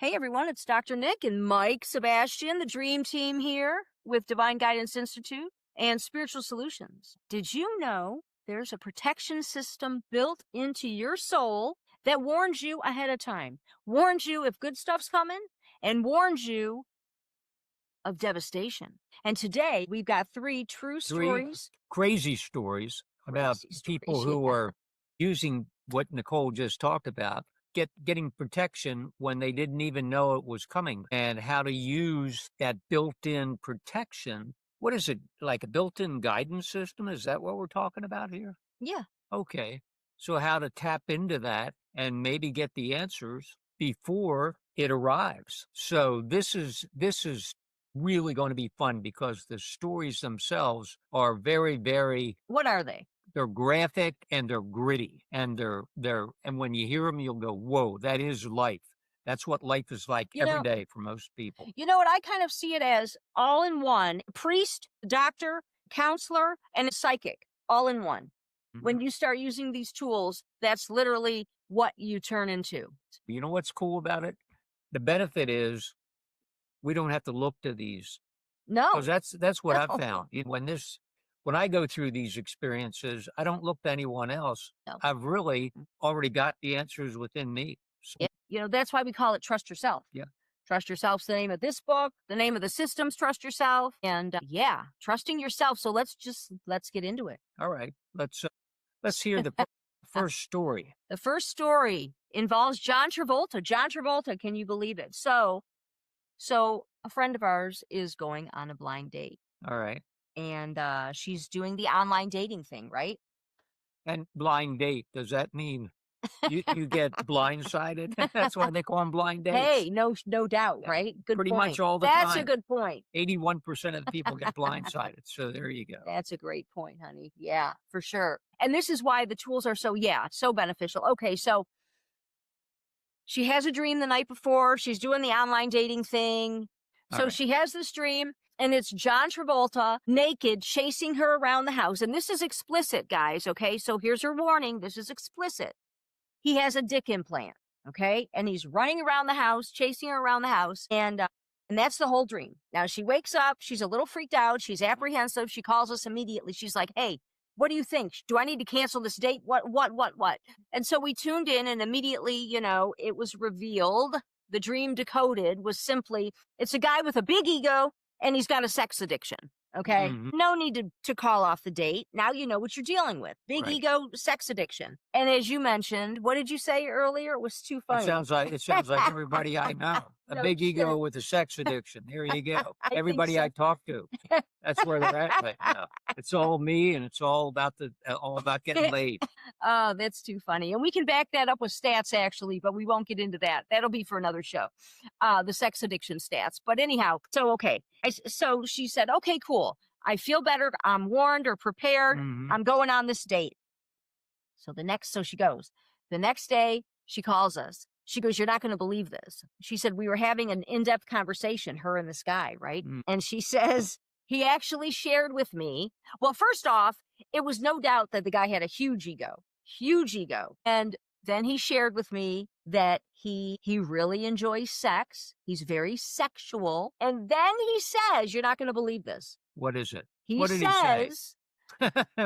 Hey everyone, it's Dr. Nick and Mike Sebastian, the Dream Team here with Divine Guidance Institute and Spiritual Solutions. Did you know there's a protection system built into your soul that warns you ahead of time, warns you if good stuff's coming, and warns you of devastation? And today we've got three stories. Crazy stories about people who are using what Nicole just talked about, getting protection when they didn't even know it was coming, and how to use that built-in protection. What is it, like a built-in guidance system? Is that what we're talking about here? Yeah. Okay. So how to tap into that and maybe get the answers before it arrives. So this is really going to be fun because the stories themselves are very, very. What are they? They're graphic and they're gritty, and and when you hear them, you'll go, whoa, that is life. That's what life is like every day for most people. You know what? I kind of see it as all in one: priest, doctor, counselor, and a psychic, all in one. Mm-hmm. When you start using these tools, that's literally what you turn into. You know what's cool about it? The benefit is we don't have to look to these. No. Because that's what I've found. When I go through these experiences, I don't look to anyone else. No. I've really already got the answers within me. So. Yeah. You know, that's why we call it Trust Yourself. Yeah. Trust Yourself's the name of this book. The name of the system's Trust Yourself. And trusting yourself. So let's get into it. All right. Let's hear the first story. The first story involves John Travolta. John Travolta, can you believe it? So a friend of ours is going on a blind date. All right. And she's doing the online dating thing, right? And blind date, does that mean you get blindsided? That's why they call them blind dates. Hey, no doubt, right? Good Pretty point. much all the time. That's a good point. 81% of the people get blindsided. So there you go. That's a great point, honey. Yeah, for sure. And this is why the tools are so beneficial. Okay, so she has a dream the night before. She's doing the online dating thing. So she has this dream. And it's John Travolta naked chasing her around the house. And this is explicit, guys, okay? So here's her warning. This is explicit. He has a dick implant, okay? And he's running around the house, chasing her around the house. And that's the whole dream. Now, she wakes up. She's a little freaked out. She's apprehensive. She calls us immediately. She's like, hey, what do you think? Do I need to cancel this date? What? And so we tuned in, and immediately, it was revealed. The dream decoded was simply, it's a guy with a big ego. And he's got a sex addiction, okay? Mm-hmm. No need to call off the date. Now you know what you're dealing with. Big ego, sex addiction. And as you mentioned, what did you say earlier? It was too funny. It sounds like everybody I know. A big ego with a sex addiction. There you go. Everybody I talk to. That's where they're at right now. It's all me, and it's all about getting laid. Oh, that's too funny. And we can back that up with stats, actually, but we won't get into that. That'll be for another show. The sex addiction stats. But anyhow, so okay. So she said, okay, cool. I feel better. I'm warned or prepared. Mm-hmm. I'm going on this date. So she goes. The next day, she calls us. She goes, you're not going to believe this. She said, we were having an in-depth conversation, her and this guy, right? Mm. And she says, he actually shared with me. Well, first off, it was no doubt that the guy had a huge ego. And then he shared with me that he really enjoys sex. He's very sexual. And then he says, you're not going to believe this. What is it? What did he say?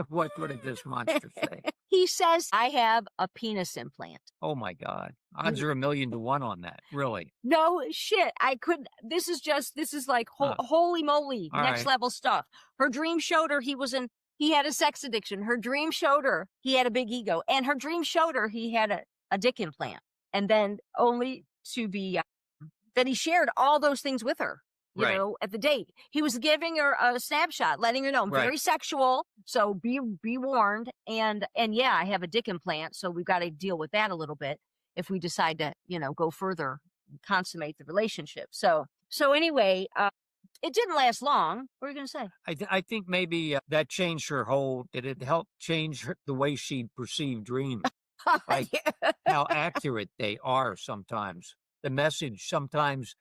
What did this monster say? He says, I have a penis implant. Oh my God. Odds are 1,000,000 to 1 on that. Really? No shit. I couldn't. This is like holy moly, next level stuff. Her dream showed her he had a sex addiction. Her dream showed her he had a big ego, and her dream showed her he had a dick implant. And then only to be, that he shared all those things with her. You know, at the date, he was giving her a snapshot, letting her know I'm very sexual. So be warned. And yeah, I have a dick implant. So we've got to deal with that a little bit if we decide to, go further and consummate the relationship. So anyway, it didn't last long. What are you going to say? I think maybe that changed did it help change the way she perceived dreams? Like how accurate they are sometimes. The message sometimes,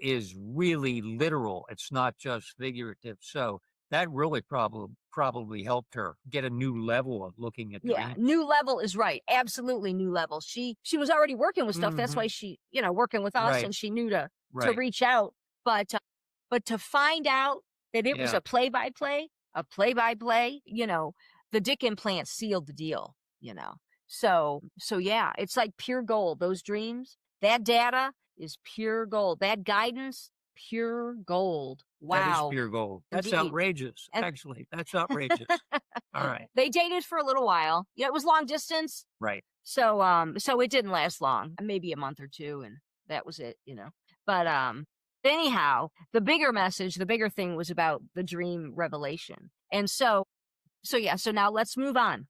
is really literal. It's not just figurative. So that really probably helped her get a new level of looking at Yeah, dreams. new level is right. Absolutely new level. She was already working with stuff. That's why she, working with us, Right. and she knew to Right. reach out. But to find out that it was Yeah. a play-by-play, the dick implant sealed the deal. So yeah, it's like pure gold. Those dreams, that data is pure gold. That guidance, pure gold. That is Wow. pure gold. That's Indeed. outrageous. And Actually, that's outrageous. All right. they dated for a little while. It was long distance. Right. So it didn't last long, maybe a month or two, and that was it. But anyhow, the bigger message, the bigger thing was about the dream revelation. And so yeah, so now let's move on.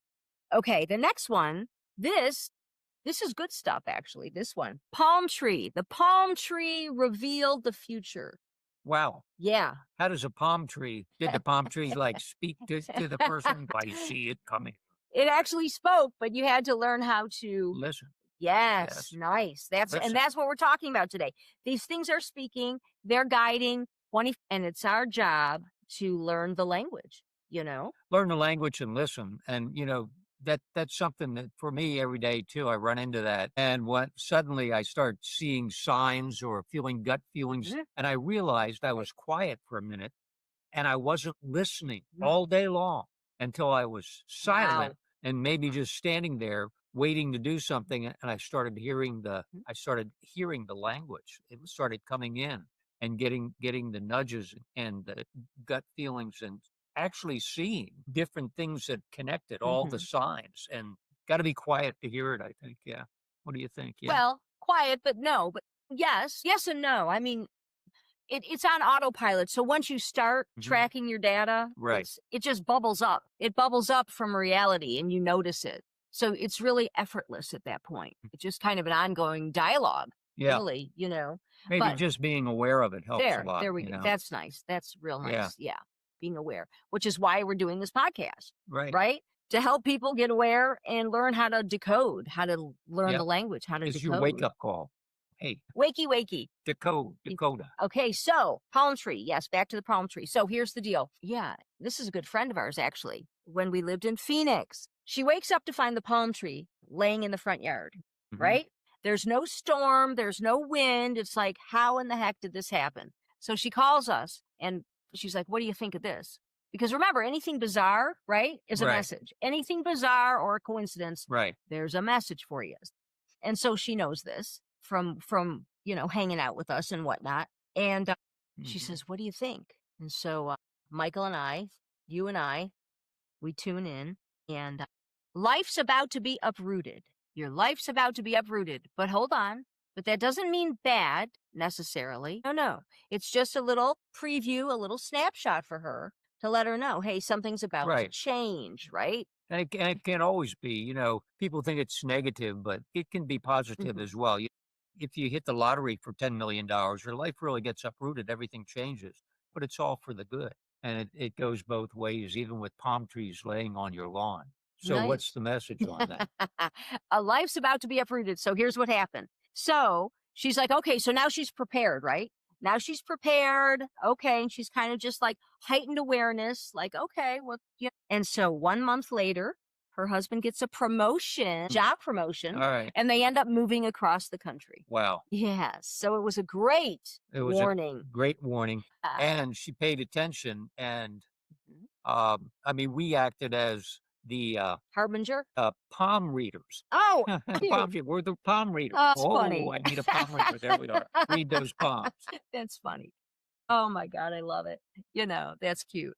Okay, the next one, this is good stuff, actually. This one, palm tree. The palm tree revealed the future. Wow. Yeah. How does a palm tree, did the palm tree like speak to the person? I see it coming. It actually spoke, but you had to learn how to Listen. Yes, nice. Listen. That's what we're talking about today. These things are speaking, they're guiding, and it's our job to learn the language. Learn the language and listen. And that's something that for me every day too, I run into that. And when suddenly I start seeing signs or feeling gut feelings, and I realized I was quiet for a minute and I wasn't listening all day long until I was silent and maybe just standing there waiting to do something. And I started hearing the language. It started coming in and getting the nudges and the gut feelings and actually seeing different things that connected all the signs, and got to be quiet to hear it, I think. Yeah. What do you think? Yeah. Well, quiet, but no, but yes and no. I mean, it's on autopilot. So once you start tracking your data, Right. it just bubbles up. It bubbles up from reality, and you notice it. So it's really effortless at that point. It's just kind of an ongoing dialogue. Yeah. Really, Maybe but just being aware of it helps a lot. there we go. That's nice. That's real nice. Yeah. Being aware, which is why we're doing this podcast. Right? To help people get aware and learn how to decode, how to learn the language, how to decode. It's your wake-up call. Hey. Wakey. Dakota. Okay, so palm tree. Yes, back to the palm tree. So here's the deal. Yeah, this is a good friend of ours, actually. When we lived in Phoenix, she wakes up to find the palm tree laying in the front yard, right? There's no storm. There's no wind. It's like, how in the heck did this happen? So she calls us and she's like, what do you think of this? Because remember, anything bizarre, right, is a message. Anything bizarre or a coincidence, there's a message for you. And so she knows this from hanging out with us and whatnot. And she says, what do you think? And so Michael and I, you and I, we tune in, and life's about to be uprooted. Your life's about to be uprooted. But hold on. But that doesn't mean bad necessarily. No. It's just a little preview, a little snapshot for her to let her know, hey, something's about to change, right? And it can always be, people think it's negative, but it can be positive as well. If you hit the lottery for $10 million, your life really gets uprooted. Everything changes, but it's all for the good. And it goes both ways, even with palm trees laying on your lawn. So what's the message on that? A life's about to be uprooted. So here's what happened. So she's like, okay, so now she's prepared, right? Now she's prepared. Okay. And she's kind of just like heightened awareness, like, okay, well, yeah. And so 1 month later, her husband gets a promotion, job promotion, and they end up moving across the country. Wow. Yes. So it was a great warning. Great warning. And she paid attention. And we acted as the harbinger, palm readers. Oh, we're the palm readers. Oh, funny. I need a palm reader. There we are. Read those palms. That's funny. Oh my God, I love it. That's cute.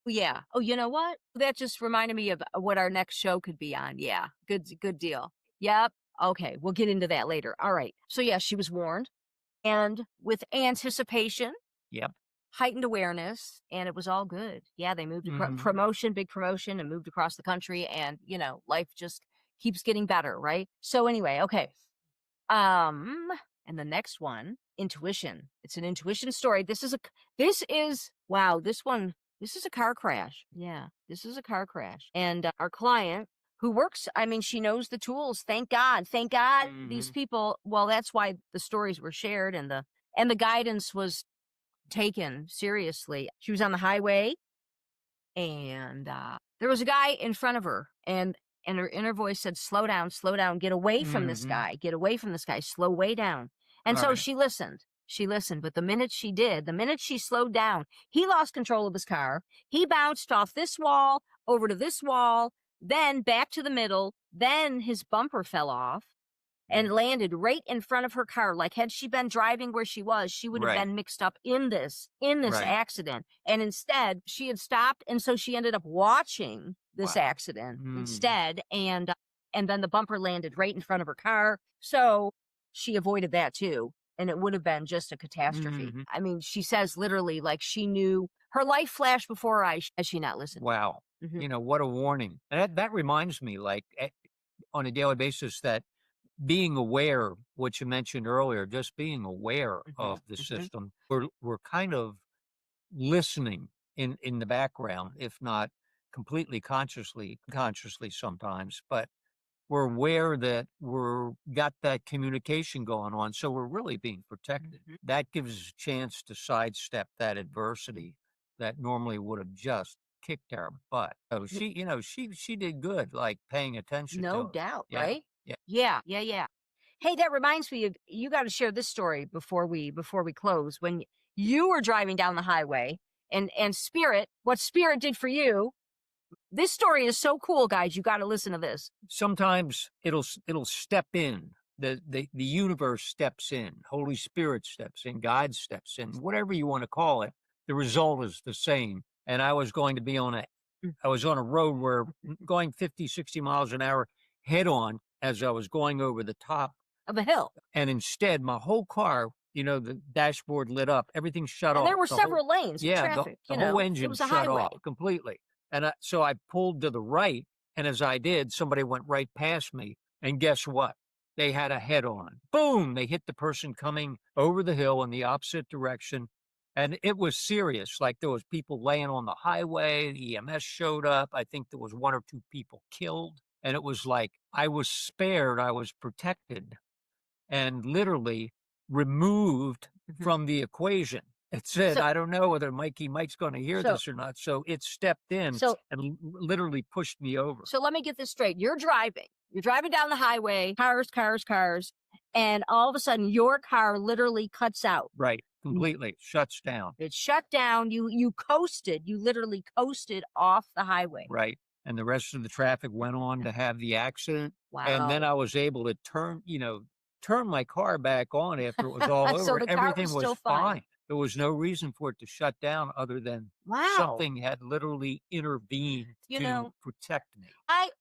Yeah. Oh, you know what? That just reminded me of what our next show could be on. Yeah. Good deal. Yep. Okay. We'll get into that later. All right. So yeah, she was warned, and with anticipation. Yep. Heightened awareness, and it was all good. Yeah, they moved promotion, big promotion, and moved across the country, and life just keeps getting better, right? So anyway, okay. And the next one, intuition. It's an intuition story. This is a car crash. Yeah, this is a car crash. And our client who works, she knows the tools. Thank God. These people, well, that's why the stories were shared and the guidance was taken seriously. She was on the highway and there was a guy in front of her, and her inner voice said, slow down, get away from this Mm-hmm. guy, slow way down. And All so right. she listened, but the minute she slowed down, he lost control of his car. He bounced off this wall over to this wall, then back to the middle, then his bumper fell off and landed right in front of her car. Like, had she been driving where she was, she would have Right. been mixed up in this Right. accident. And instead, she had stopped, and so she ended up watching this Wow. accident Mm. instead. And then the bumper landed right in front of her car. So she avoided that too. And it would have been just a catastrophe. Mhm. I mean, she says literally, like, she knew her life flashed before her eyes as she not listened. Wow. Mhm. What a warning. That reminds me, like, on a daily basis, that being aware, what you mentioned earlier, just being aware Mhm. of the Mhm. system, we're kind of listening in the background, if not completely consciously sometimes, but we're aware that we're got that communication going on, so we're really being protected. Mhm. That gives us a chance to sidestep that adversity that normally would have just kicked our butt. So N- she did good, like paying attention to No us. doubt, Yeah, right? yeah. Yeah, yeah, yeah. Hey, that reminds me of, you got to share this story before we close. When you were driving down the highway, and what Spirit did for you. This story is so cool, guys. You got to listen to this. Sometimes it'll step in. The universe steps in, Holy Spirit steps in, God steps in, whatever you want to call it. The result is the same. And I was going to be on a Mm. I was on a road where going 50, 60 miles an hour head on as I was going over the top. Of a hill, And instead, my whole car, the dashboard lit up, everything shut and there off. were several lanes of Yeah, traffic. the whole It engine was a shut highway. off completely. And so I pulled to the right. And as I did, somebody went right past me. And guess what? They had a head on. Boom! They hit the person coming over the hill in the opposite direction. And it was serious. Like, there was people laying on the highway. The EMS showed up. I think there was one or two people killed. And it was like I was spared. I was protected and literally removed Mhm. from the equation. It said, So, I don't know whether Mike's going to hear so, this or not. So it stepped in so, and literally pushed me over. so let me get this straight. You're driving. You're driving down the highway, cars, and all of a sudden your car literally cuts out. Right. Completely shuts down. It shut down. You coasted. You literally coasted off the highway. Right. And the rest of the traffic went on to have the accident. And then Wow. I was able to turn my car back on after it was all So over. the car Everything was was still fine. fine. There was no reason for it to shut down other than Wow. something had literally intervened You to know, protect me.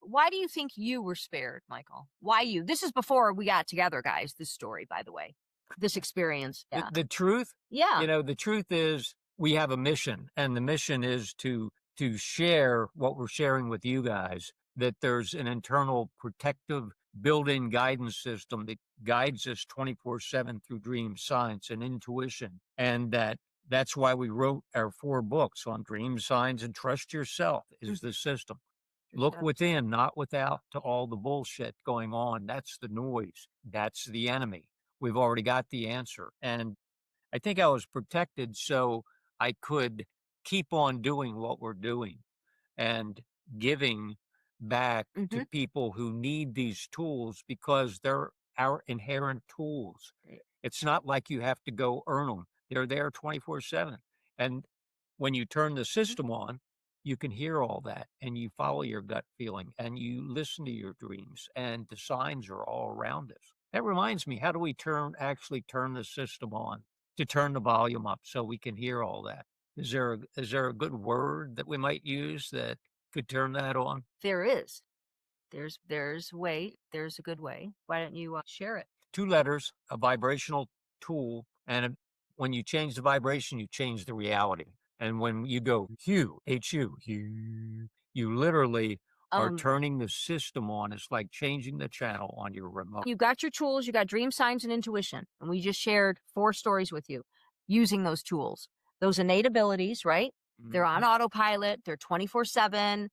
why do you think you were spared, Michael? Why you? This is before we got together, guys. This story, by the way, this experience. Yeah. The truth, Yeah. the truth is we have a mission, and the mission is to share what we're sharing with you guys, that there's an internal protective built-in guidance system that guides us 24/7 through dream science and intuition. And that's why we wrote our 4 books on dream signs and trust yourself is the system. Look within, not without, to all the bullshit going on. That's the noise. That's the enemy. We've already got the answer. And I think I was protected so I could keep on doing what we're doing and giving back to Mm-hmm. people who need these tools because they're our inherent tools. It's not like you have to go earn them. They're there 24/7. And when you turn the system on, you can hear all that and you follow your gut feeling and you listen to your dreams and the signs are all around us. That reminds me, how do we actually turn the system on to turn the volume up so we can hear all that? Is there a good word that we might use that could turn that on? There is. There's a way. There's a good way. Why don't you share it? 2 letters, a vibrational tool, and when you change the vibration, you change the reality. And when you go hue, hue, you literally are turning the system on. It's like changing the channel on your remote. You got your tools. You got dream signs and intuition, and we just shared 4 stories with you using those tools, those innate abilities. Right? They're on Mhm. autopilot. They're 24/7.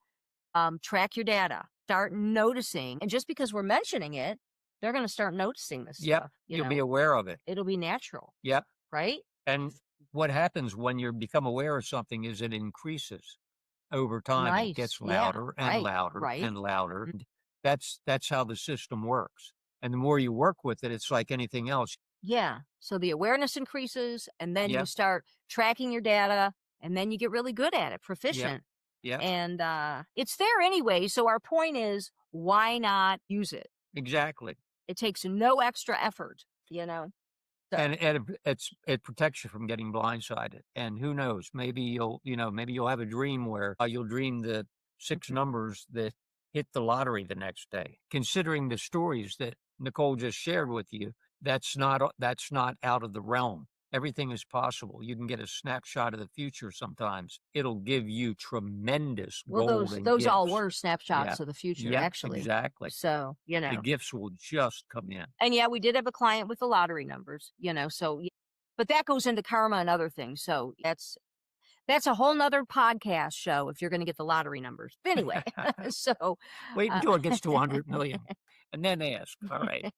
Track your data. Start noticing, and just because we're mentioning it, they're going to start noticing this Yep, stuff. you'll be aware of it. It'll be natural, Yep. right? And what happens when you become aware of something is it increases. over time, it Nice. gets Yeah. louder and Right. louder Right. and louder. And that's how the system works. And the more you work with it, it's like anything else. Yeah. So the awareness increases, and then you Yep, start tracking your data, and then you get really good at it, yep, proficient. yep, And it's there anyway. So our point is, why not use it? exactly. It takes no extra effort, you know? So, And it protects you from getting blindsided. And who knows, maybe maybe you'll have a dream where you'll dream the 6 numbers that hit the lottery the next day. Considering the stories that Nicole just shared with you, that's not out of the realm. Everything is possible. You can get a snapshot of the future sometimes. It'll give you tremendous well, golden those all gifts. were Yeah. snapshots of the future, Yep, actually. exactly. So, The gifts will just come in. and yeah, we did have a client with the lottery numbers, so, but that goes into karma and other things. So that's a whole nother podcast show if you're going to get the lottery numbers. But anyway, so, Wait uh, until it gets to 100,000,000 and then ask. All right.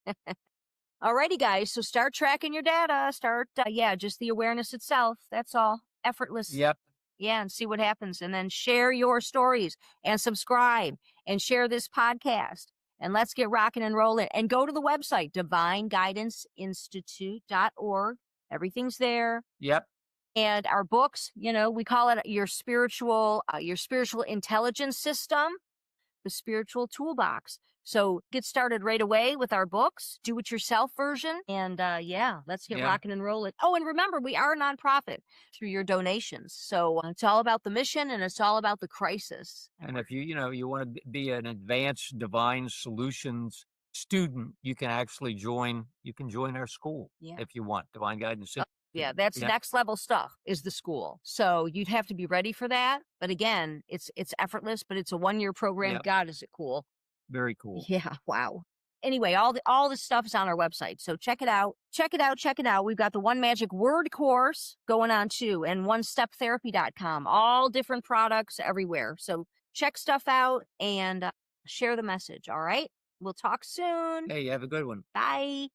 alrighty, guys. So start tracking your data. Start, just the awareness itself. That's all. Effortless. Yep. Yeah, and see what happens. And then share your stories and subscribe and share this podcast. And let's get rocking and rolling. And go to the website, divineguidanceinstitute.org. Everything's there. Yep. And our books, we call it your spiritual intelligence system, the spiritual toolbox. So get started right away with our books, do it yourself version. And let's get Yeah. rocking and rolling. Oh, and remember, we are a nonprofit through your donations. So it's all about the mission and it's all about the crisis. And if you want to be an advanced divine solutions student, you can actually join our school Yeah. if you want. Divine Guidance Yeah, Institute. that's Yeah. next level stuff is the school. So you'd have to be ready for that. But again, it's effortless, but it's a 1-year program. Yep. God, is it cool. Very cool. Yeah, wow. Anyway, all this stuff is on our website. So check it out. Check it out. Check it out. We've got the One Magic Word course going on too, and onesteptherapy.com. All different products everywhere. So check stuff out and share the message. All right. We'll talk soon. Hey, you have a good one. Bye.